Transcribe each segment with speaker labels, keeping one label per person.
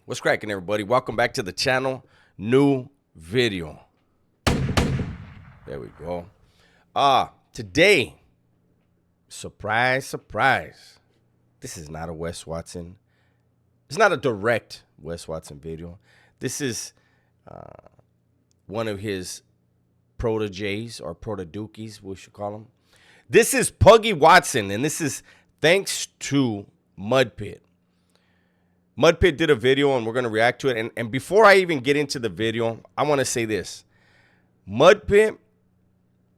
Speaker 1: What's cracking, everybody? Welcome back to the channel. New video. There we go. Today, surprise, surprise. This is not a Wes Watson. It's not a direct Wes Watson video. This is one of his proteges or protodookies, we should call him. This is Puggy Watson, and this is thanks to Mudpit. Mudpit did a video, and we're going to react to it. And before I even get into the video, I want to say this. Mudpit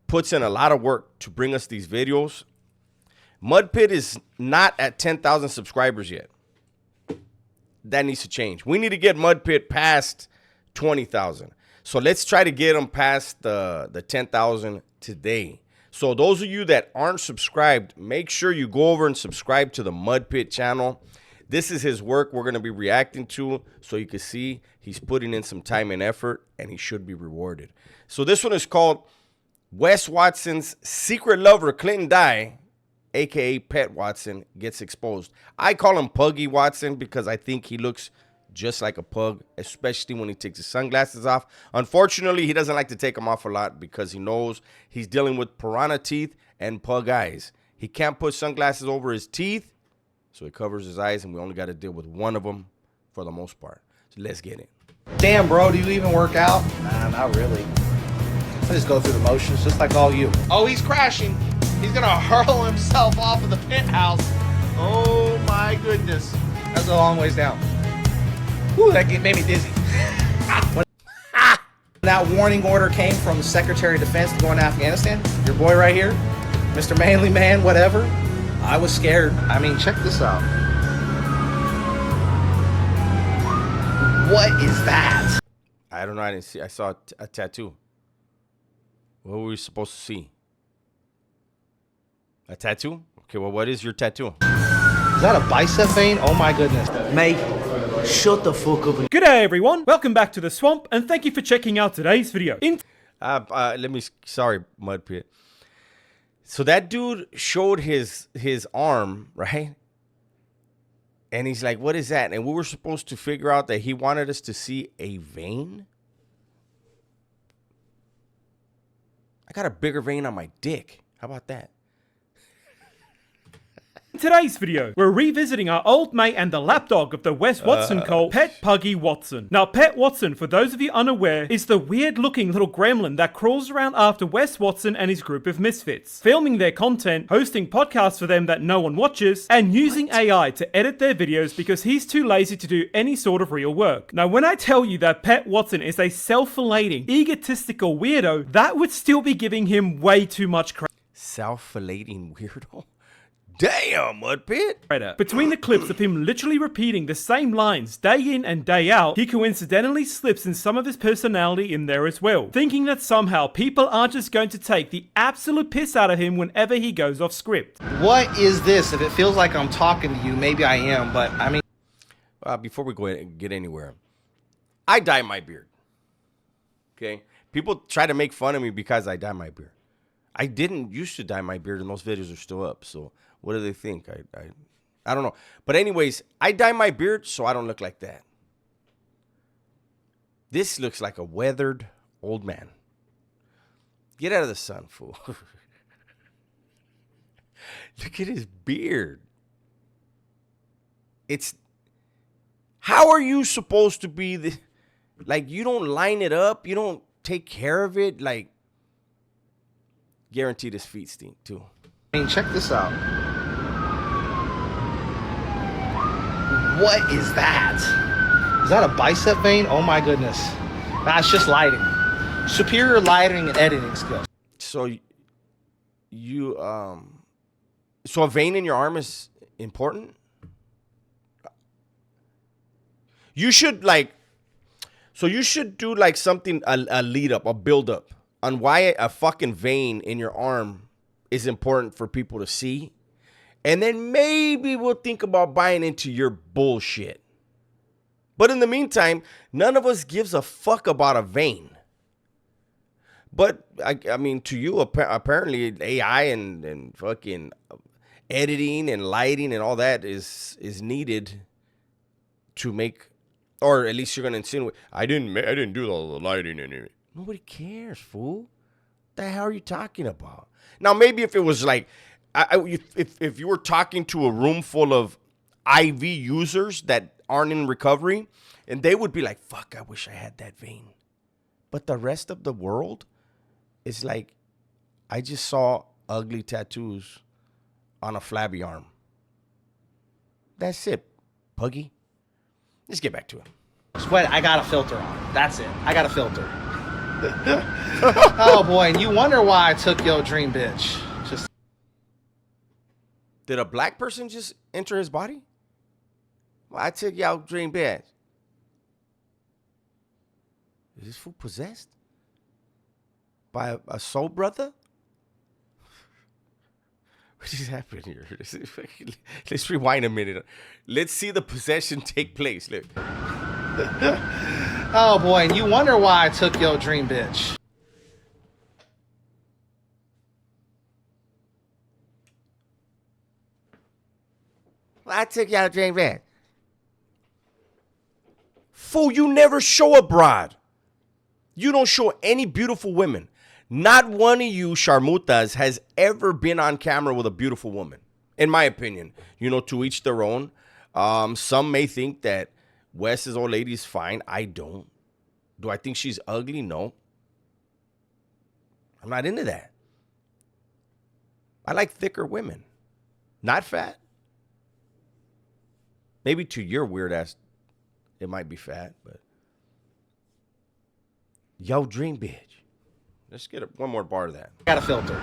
Speaker 1: puts in a lot of work to bring us these videos. Mudpit is not at 10,000 subscribers yet. That needs to change. We need to get Mudpit past 20,000. So let's try to get him past the 10,000 today. So those of you that aren't subscribed, make sure you go over and subscribe to the Mudpit channel. This is his work we're going to be reacting to, so you can see he's putting in some time and effort, and he should be rewarded. So this one is called Wes Watson's Secret Lover Clinton Dye, a.k.a. Pet Watson, gets exposed. I call him Puggy Watson because I think he looks just like a pug, especially when he takes his sunglasses off. Unfortunately, he doesn't like to take them off a lot because he knows he's dealing with piranha teeth and pug eyes. He can't put sunglasses over his teeth, so he covers his eyes, and we only got to deal with one of them for the most part. So let's get it.
Speaker 2: Damn, bro, do you even work out? Nah, not really. I just go through the motions, just like all you.
Speaker 3: Oh, he's crashing. He's gonna hurl himself off of the penthouse. Oh my goodness.
Speaker 2: That's a long ways down. Whew, that made me dizzy. When that warning order came from the Secretary of Defense to go into Afghanistan, your boy right here, Mr. Manly Man, whatever, I was scared. I mean, check this out. What is that?
Speaker 1: I don't know. I didn't see. I saw a tattoo. What were we supposed to see? A tattoo? Okay, well, what is your tattoo?
Speaker 2: Is that a bicep vein? Oh my goodness.
Speaker 4: Mate, shut the fuck up.
Speaker 5: G'day everyone, welcome back to the swamp, and thank you for checking out today's video.
Speaker 1: Sorry, Mudpit. So that dude showed his arm, right? And he's like, what is that? And we were supposed to figure out that he wanted us to see a vein. I got a bigger vein on my dick. How about that?
Speaker 5: In today's video, we're revisiting our old mate and the lapdog of the Wes Watson cult, Pet Puggy Watson. Now, Pet Watson, for those of you unaware, is the weird-looking little gremlin that crawls around after Wes Watson and his group of misfits, filming their content, hosting podcasts for them that no one watches, and using AI to edit their videos because he's too lazy to do any sort of real work. Now, when I tell you that Pet Watson is a self-flating, egotistical weirdo, that would still be giving him way too much credit.
Speaker 1: Self-flating weirdo? Damn, Mudpit.
Speaker 5: Between the clips of him literally repeating the same lines day in and day out, he coincidentally slips in some of his personality in there as well, thinking that somehow people aren't just going to take the absolute piss out of him whenever he goes off script.
Speaker 2: What is this? If it feels like I'm talking to you, maybe I am, but I mean...
Speaker 1: Before we go and get anywhere, I dye my beard. Okay? People try to make fun of me because I dye my beard. I didn't used to dye my beard, and those videos are still up, so... What do they think? I don't know. But anyways, I dye my beard so I don't look like that. This looks like a weathered old man. Get out of the sun, fool. Look at his beard. How are you supposed to be the... Like, you don't line it up. You don't take care of it. Like, guaranteed his feet stink, too.
Speaker 2: I mean, check this out. What is that? Is that a bicep vein? Oh my goodness. That's just lighting. Superior lighting and editing skills.
Speaker 1: So so a vein in your arm is important? You should you should do like something, a lead up, a build up on why a fucking vein in your arm is important for people to see. And then maybe we'll think about buying into your bullshit. But in the meantime, none of us gives a fuck about a vein. But, I mean, to you, apparently AI and fucking editing and lighting and all that is needed to make Or at least you're gonna insinuate, I didn't do all the lighting in it. Nobody cares, fool. What the hell are you talking about? Now, maybe if it was like, if you were talking to a room full of IV users that aren't in recovery, and they would be like, fuck, I wish I had that vein. But the rest of the world is like, I just saw ugly tattoos on a flabby arm. That's it, Puggy. Let's get back to it.
Speaker 2: Sweat, I got a filter on. That's it. I got a filter. Oh boy, and you wonder why I took your dream bitch. Just
Speaker 1: Did a black person just enter his body? Well, I took y'all dream bitch. Is this fool possessed? By a soul brother? What is happening here? Let's rewind a minute. Let's see the possession take place. Look.
Speaker 2: oh boy, and you wonder why I took your dream bitch.
Speaker 1: Well, I took y'all dream bitch. Fool, you never show a broad. You don't show any beautiful women. Not one of you sharmutas has ever been on camera with a beautiful woman, in my opinion. You know, to each their own. Some may think that Wes's old lady is fine. I don't. Do I think she's ugly? No. I'm not into that. I like thicker women. Not fat. Maybe to your weird ass, it might be fat, but. Yo, dream bitch. Let's get one more bar of that.
Speaker 2: Got a filter.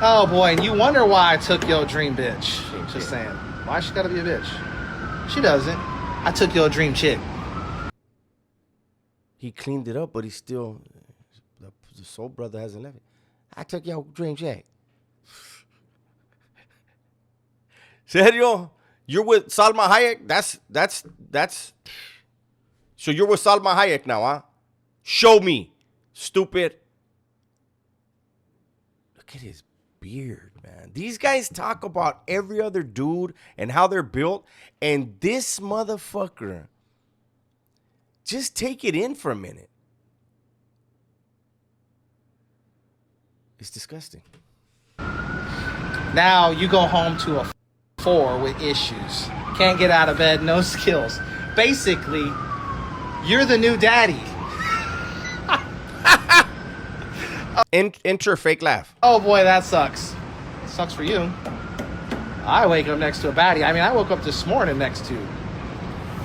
Speaker 2: oh boy, and you wonder why I took your dream bitch. Just saying. Why she gotta be a bitch? She doesn't. I took your dream chick.
Speaker 1: He cleaned it up, but he's still, the soul brother hasn't left it. I took your dream chick. Serio? You're with Salma Hayek? That's. So you're with Salma Hayek now, huh? Show me. Stupid. Look at his beard, man. These guys talk about every other dude and how they're built. And this motherfucker, just take it in for a minute. It's disgusting.
Speaker 2: Now you go home to a 4 with issues. Can't get out of bed, no skills. Basically, you're the new daddy.
Speaker 1: Enter fake laugh.
Speaker 2: Oh boy, that sucks. Sucks for you. I wake up next to a baddie. I mean, I woke up this morning next to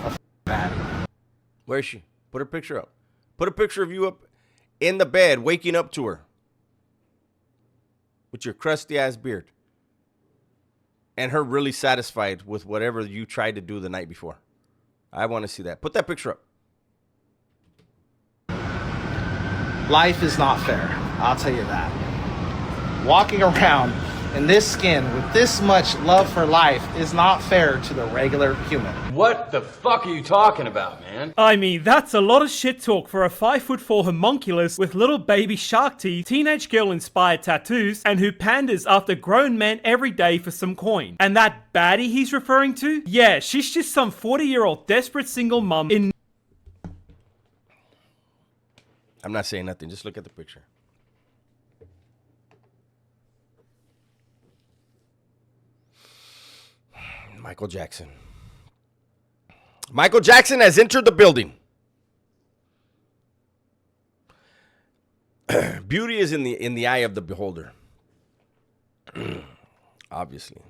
Speaker 2: a baddie.
Speaker 1: Where is she? Put her picture up. Put a picture of you up in the bed, waking up to her. With your crusty ass beard. And her really satisfied with whatever you tried to do the night before. I want to see that. Put that picture up.
Speaker 2: Life is not fair. I'll tell you that. Walking around in this skin with this much love for life is not fair to the regular human.
Speaker 6: What the fuck are you talking about, man?
Speaker 5: I mean, that's a lot of shit talk for a 5'4" homunculus with little baby shark teeth, teenage girl inspired tattoos, and who pandas after grown men every day for some coin. And that baddie he's referring to? Yeah, she's just some 40-year-old desperate single mum in...
Speaker 1: I'm not saying nothing. Just look at the picture. Michael Jackson. Michael Jackson has entered the building. Beauty is in the eye of the beholder. Obviously.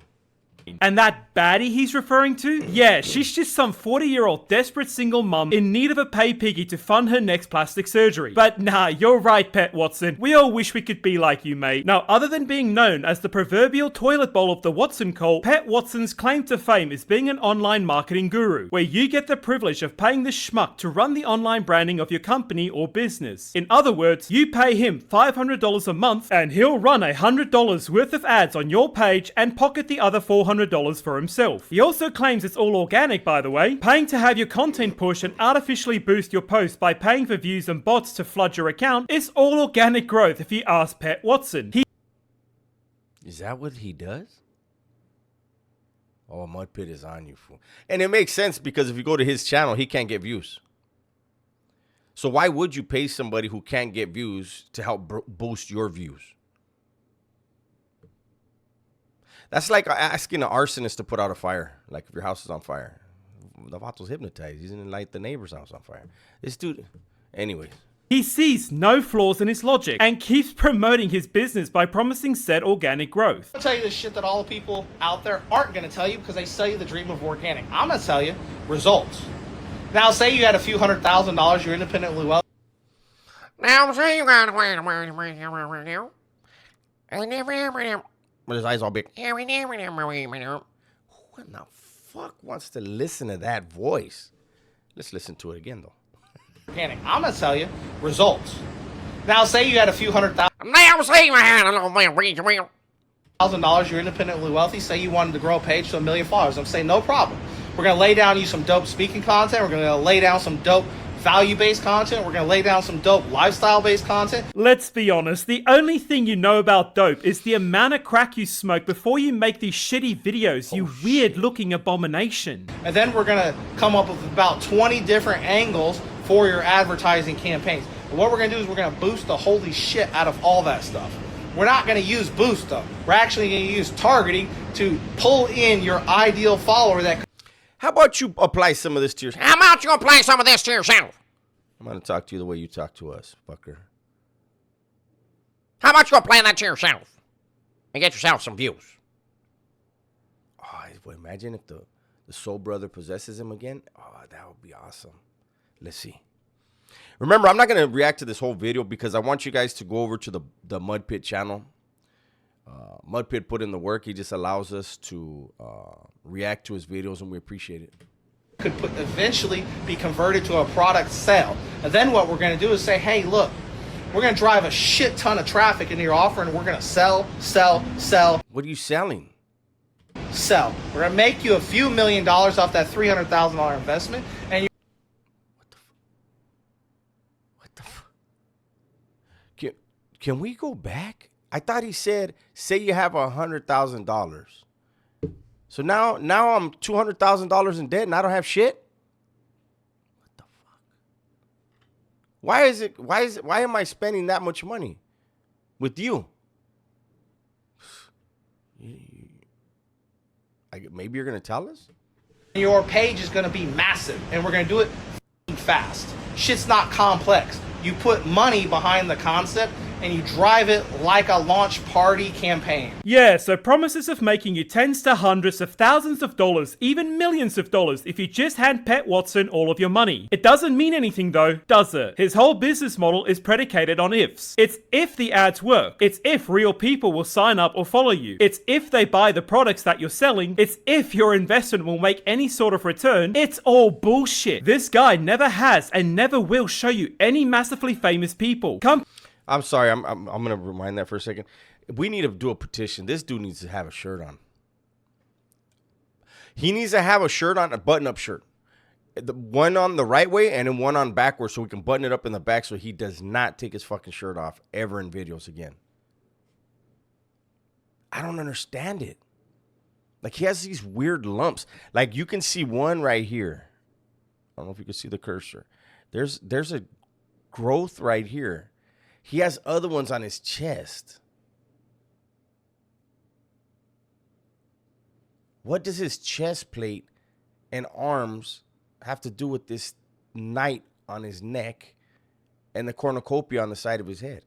Speaker 5: And that baddie he's referring to? Yeah, she's just some 40-year-old desperate single mum in need of a pay piggy to fund her next plastic surgery. But nah, you're right, Pet Watson. We all wish we could be like you, mate. Now, other than being known as the proverbial toilet bowl of the Watson cult, Pet Watson's claim to fame is being an online marketing guru, where you get the privilege of paying the schmuck to run the online branding of your company or business. In other words, you pay him $500 a month, and he'll run $100 worth of ads on your page and pocket the other $400 for himself. He also claims it's all organic, by the way, paying to have your content push and artificially boost your posts by paying for views and bots to flood your account is all organic growth if you ask Pet Watson.
Speaker 1: Is that what he does? Oh, Mudpit is on you, fool. And it makes sense because if you go to his channel, he can't get views. So why would you pay somebody who can't get views to help boost your views? That's like asking an arsonist to put out a fire. Like if your house is on fire. The vato's hypnotized. He's gonna light the neighbor's house on fire. This dude... Anyways.
Speaker 5: He sees no flaws in his logic and keeps promoting his business by promising said organic growth.
Speaker 2: I'll tell you the shit that all the people out there aren't going to tell you because they sell you the dream of organic. I'm going to tell you results. Now, say you had a few $100,000, you're independently wealthy.
Speaker 3: Now, say you got where
Speaker 1: His eyes all big. Who in the fuck wants to listen to that voice? Let's listen to it again, though.
Speaker 2: Organic. I'm going to tell you results. Now, say you had a few $100,000, you're independently wealthy. Say you wanted to grow a page to 1 million followers. I'm saying no problem. We're going to lay down you some dope speaking content. We're going to lay down some dope value-based content. We're going to lay down some dope lifestyle-based content.
Speaker 5: Let's be honest, the only thing you know about dope is the amount of crack you smoke before you make these shitty videos, you weird-looking abomination.
Speaker 2: And then we're going to come up with about 20 different angles for your advertising campaigns. And what we're going to do is we're going to boost the holy shit out of all that stuff. We're not going to use boost, though. We're actually going to use targeting to pull in your ideal follower that...
Speaker 1: How about you apply some of this to yourself?
Speaker 3: How about you apply some of this to yourself?
Speaker 1: I'm going to talk to you the way you talk to us, fucker.
Speaker 3: How about you apply that to yourself? And get yourself some views.
Speaker 1: Oh, boy, imagine if the soul brother possesses him again. Oh, that would be awesome. Let's see. Remember, I'm not going to react to this whole video because I want you guys to go over to the Mudpit channel. Mudpit put in the work. He just allows us to react to his videos, and we appreciate it.
Speaker 2: Could eventually be converted to a product sale. And then what we're going to do is say, hey, look, we're going to drive a shit ton of traffic into your offer, and we're going to sell.
Speaker 1: What are you selling?
Speaker 2: Sell. We're going to make you a few $1 million off that $300,000 investment, and you...
Speaker 1: Can we go back? I thought he said, say you have $100,000. So now I'm $200,000 in debt and I don't have shit? What the fuck? Why am I spending that much money with you? Maybe you're going to tell us?
Speaker 2: your page is going to be massive, and we're going to do it fast. Shit's not complex. You put money behind the concept and you drive it like a launch party campaign.
Speaker 5: Yeah, so promises of making you tens to hundreds of thousands of dollars, even millions of dollars if you just hand Pet Watson all of your money. It doesn't mean anything though, does it? His whole business model is predicated on ifs. It's if the ads work. It's if real people will sign up or follow you. It's if they buy the products that you're selling. It's if your investment will make any sort of return. It's all bullshit. This guy never has and never will show you any massively famous people.
Speaker 1: I'm sorry, I'm gonna rewind that for a second. We need to do a petition. This dude needs to have a shirt on. He needs to have a shirt on, a button-up shirt. The one on the right way and then one on backwards so we can button it up in the back so he does not take his fucking shirt off ever in videos again. I don't understand it. Like, he has these weird lumps. Like, you can see one right here. I don't know if you can see the cursor. There's a growth right here. He has other ones on his chest. What does his chest plate and arms have to do with this knight on his neck and the cornucopia on the side of his head?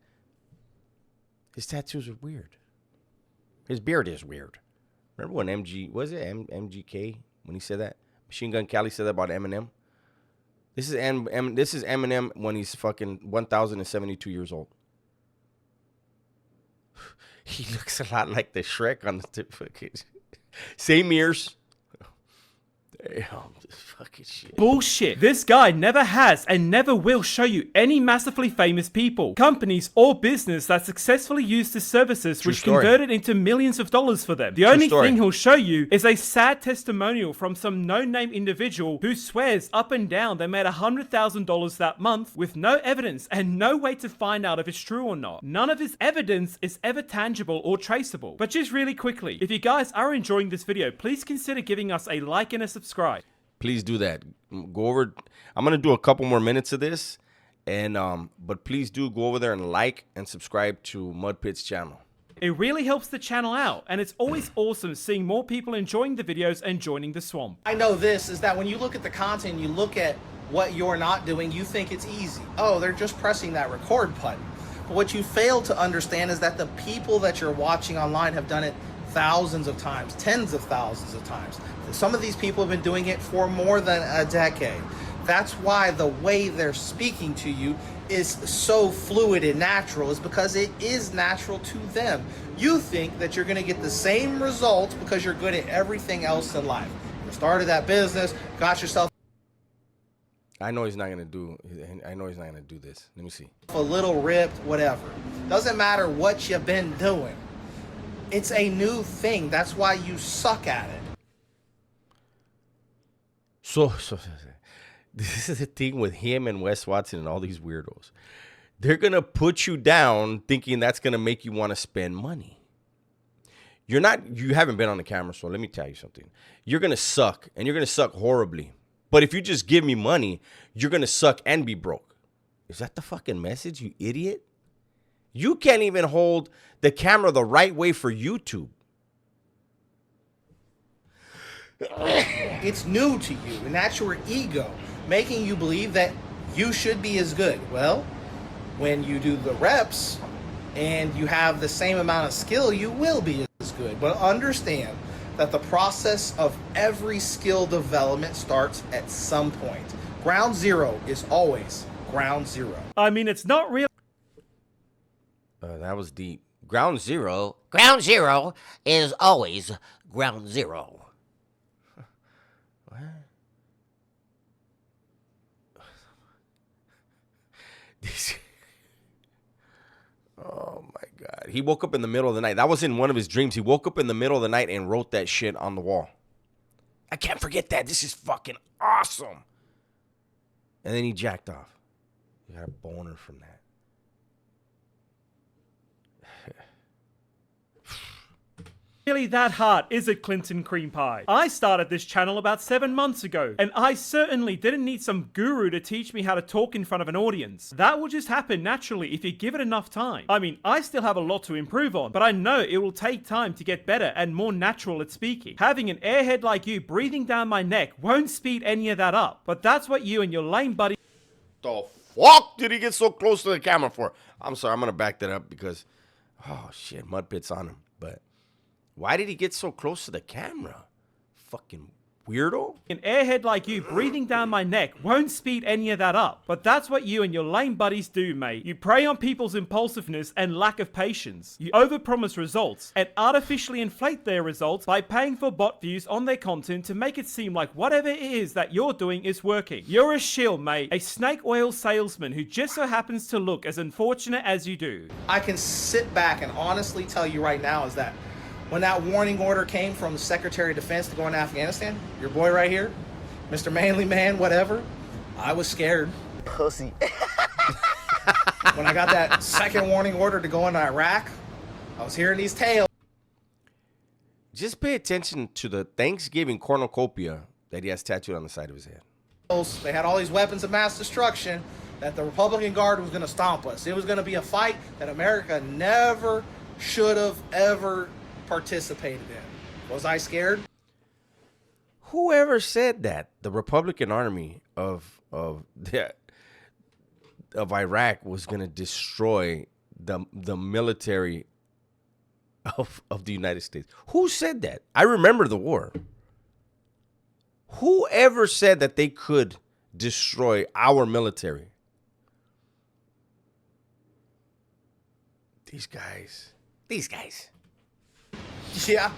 Speaker 1: His tattoos are weird. His beard is weird. Remember when MGK, when he said that? Machine Gun Kelly said that about Eminem? This is Eminem when he's fucking 1,072 years old. He looks a lot like the Shrek on the tip. Same ears. This fucking shit.
Speaker 5: Bullshit. This guy never has and never will show you any massively famous people, companies, or business that successfully used his services which
Speaker 1: story.
Speaker 5: converted into millions of dollars for them. The only
Speaker 1: story.
Speaker 5: thing he'll show you is a sad testimonial from some no-name individual who swears up and down they made $100,000 that month with no evidence and no way to find out if it's true or not. None of his evidence is ever tangible or traceable. But just really quickly, if you guys are enjoying this video, please consider giving us a like and a subscribe.
Speaker 1: Please do that. Go over. I'm gonna do a couple more minutes of this, and but please do go over there and like and subscribe to Mudpit's channel.
Speaker 5: It really helps the channel out, and it's always awesome seeing more people enjoying the videos and joining the swamp.
Speaker 2: I know this is that when you look at the content, you look at what you're not doing, you think it's easy. Oh, they're just pressing that record button. But what you fail to understand is that the people that you're watching online have done it thousands of times, tens of thousands of times. Some of these people have been doing it for more than a decade. That's why the way they're speaking to you is so fluid and natural, is because it is natural to them. You think that you're gonna get the same results because you're good at everything else in life. You started that business, got yourself
Speaker 1: I know he's not gonna do. I know he's not gonna do this. Let me see.
Speaker 2: a little ripped, whatever. Doesn't matter what you've been doing. It's a new thing. That's why you suck at it.
Speaker 1: So this is the thing with him and Wes Watson and all these weirdos. They're gonna put you down thinking that's gonna make you want to spend money. You haven't been on the camera, so let me tell you something. You're gonna suck, and you're gonna suck horribly. But if you just give me money, you're gonna suck and be broke. Is that the fucking message, you idiot? You can't even hold the camera the right way for YouTube.
Speaker 2: It's new to you, and that's your ego making you believe that you should be as good. Well, when you do the reps and you have the same amount of skill, you will be as good. But understand that the process of every skill development starts at some point. Ground zero is always ground zero.
Speaker 5: I mean, it's not real.
Speaker 1: That was deep. Ground zero.
Speaker 7: Ground zero is always ground zero.
Speaker 1: Oh my God. He woke up in the middle of the night. That was in one of his dreams. He woke up in the middle of the night and wrote that shit on the wall. I can't forget that. This is fucking awesome. And then he jacked off. He got a boner from that.
Speaker 5: Really that hard, is it, Clinton Cream Pie? I started this channel about 7 months ago, and I certainly didn't need some guru to teach me how to talk in front of an audience. That will just happen naturally if you give it enough time. I mean, I still have a lot to improve on, but I know it will take time to get better and more natural at speaking. Having an airhead like you breathing down my neck won't speed any of that up, but that's what you and your lame buddy...
Speaker 1: The fuck did he get so close to the camera for? I'm sorry, I'm gonna back that up because, oh shit, Mudpit's on him. But why did he get so close to the camera? Fucking weirdo.
Speaker 5: An airhead like you breathing down my neck won't speed any of that up, but that's what you and your lame buddies do, mate. You prey on people's impulsiveness and lack of patience. You overpromise results and artificially inflate their results by paying for bot views on their content to make it seem like whatever it is that you're doing is working. You're a shill, mate, a snake oil salesman who just so happens to look as unfortunate as you do.
Speaker 2: I can sit back and honestly tell you right now is that when that warning order came from the Secretary of Defense to go into Afghanistan, your boy right here, Mr. Manly Man, whatever, I was scared.
Speaker 4: Pussy.
Speaker 2: When I got that second warning order to go into Iraq, I was hearing these tales.
Speaker 1: Just pay attention to the Thanksgiving cornucopia that he has tattooed on the side of his head.
Speaker 2: They had all these weapons of mass destruction that the Republican Guard was going to stomp us. It was going to be a fight that America never should have ever participated in. Was I scared?
Speaker 1: Whoever said that the Republican Army of Iraq was going to destroy the military of the United States? Who said that? I remember the war. Whoever said that they could destroy our military? These guys.
Speaker 2: Yeah.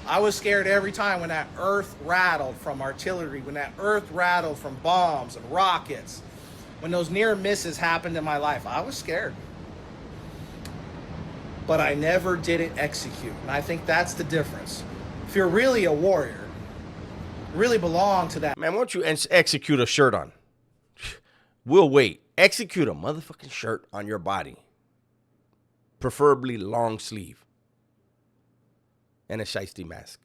Speaker 2: I was scared every time when that earth rattled from artillery, when that earth rattled from bombs and rockets. When those near misses happened in my life, I was scared. But I never didn't execute. And I think that's the difference. If you're really a warrior, really belong to that.
Speaker 1: Man, why don't you execute a shirt on? We'll wait. Execute a motherfucking shirt on your body. Preferably long sleeve. And a shiesty mask.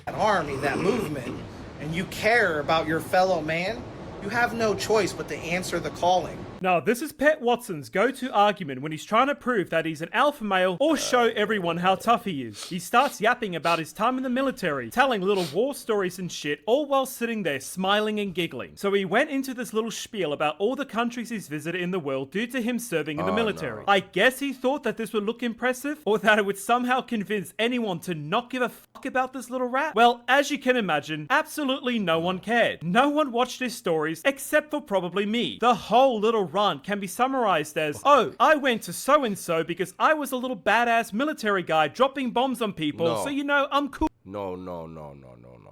Speaker 2: That army, that movement, and you care about your fellow man, you have no choice but to answer the calling.
Speaker 5: Now, this is Pet Watson's go-to argument when he's trying to prove that he's an alpha male or show everyone how tough he is. He starts yapping about his time in the military, telling little war stories and shit, all while sitting there smiling and giggling. So he went into this little spiel about all the countries he's visited in the world due to him serving in the military. No. I guess he thought that this would look impressive, or that it would somehow convince anyone to not give a fuck about this little rat. Well, as you can imagine, absolutely no one cared. No one watched his stories, except for probably me. The whole little run can be summarized as, oh, I went to so-and-so because I was a little badass military guy dropping bombs on people, so you know, I'm cool.
Speaker 1: No.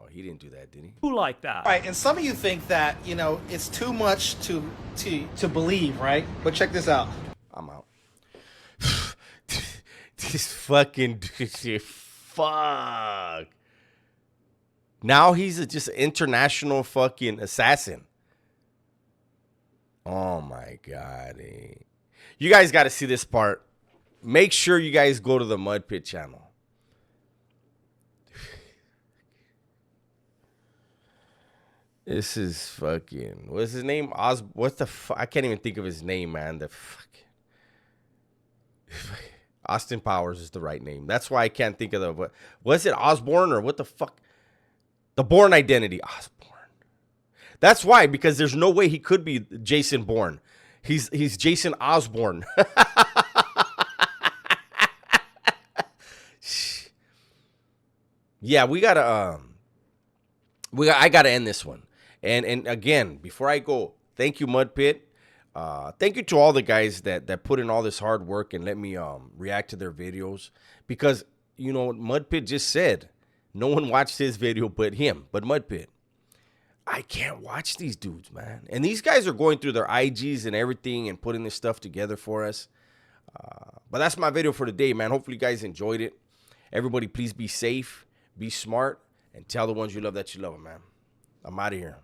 Speaker 1: He didn't do that, did he?
Speaker 5: Cool like that.
Speaker 2: Right, and some of you think that, you know, it's too much to believe, right? But check this out.
Speaker 1: I'm out. This fucking fuck. Now he's just an international fucking assassin. Oh my God. You guys got to see this part. Make sure you guys go to the Mudpit channel. This is fucking, what's his name? What the fuck? I can't even think of his name, man. The fuck. Austin Powers is the right name. That's why I can't think of the, was it Osborne or what the fuck? The Bourne Identity. Osborne. That's why, because there's no way he could be Jason Bourne. He's Jason Osborne. Yeah, I gotta end this one. And again, before I go, thank you, Mudpit. Thank you to all the guys that put in all this hard work and let me react to their videos. Because, you know, Mudpit just said, no one watched his video but him, but Mudpit. I can't watch these dudes, man. And these guys are going through their IGs and everything and putting this stuff together for us. But that's my video for today, man. Hopefully you guys enjoyed it. Everybody, please be safe, be smart, and tell the ones you love that you love them, man. I'm out of here.